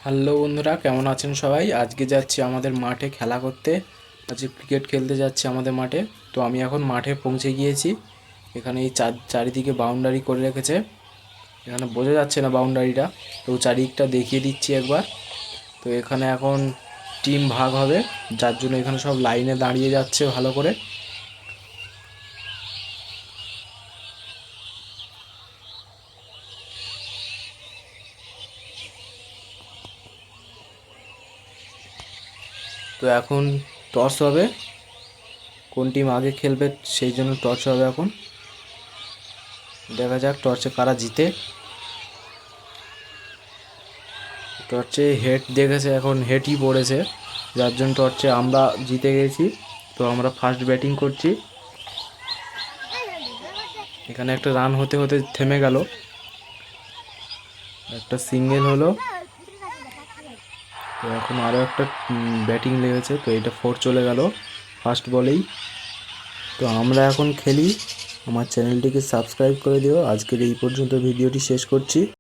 Hello বন্ধুরা, কেমন আছেন সবাই? আজকে যাচ্ছি আমাদের মাঠে খেলা করতে। আজকে ক্রিকেট খেলতে যাচ্ছি আমাদের মাঠে। তো আমি এখন মাঠে পৌঁছে গিয়েছি। এখানে এই চারিদিকে বাউন্ডারি করে রেখেছে। এখানে বোঝা যাচ্ছে না বাউন্ডারিটা, তো চারিদিকটা দেখিয়ে দিচ্ছি একবার। তো এখানে এখন টিম ভাগ হবে, যার জন্য এখানে সব লাইনে দাঁড়িয়ে যাচ্ছে ভালো করে। তো এখন টস হবে, কোন টিম আগে খেলবে সেই জন্য টস হবে এখন। দেখা যাক টসে কারা জিতে। টর্চে হেড দেখেছে, এখন হেডই পড়েছে, যার জন্য টর্চে আমরা জিতে গেছি। তো আমরা ফার্স্ট ব্যাটিং করছি। এখানে একটা রান হতে হতে থেমে গেল, একটা সিঙ্গেল হলো। তো এখন আরও একটা ব্যাটিং লেগেছে, তো এটা ফোর চলে গেল ফার্স্ট বলেই। তো আমরা এখন খেলি। আমার চ্যানেলটিকে সাবস্ক্রাইব করে দিও। আজকের এই পর্যন্ত ভিডিওটি শেষ করছি।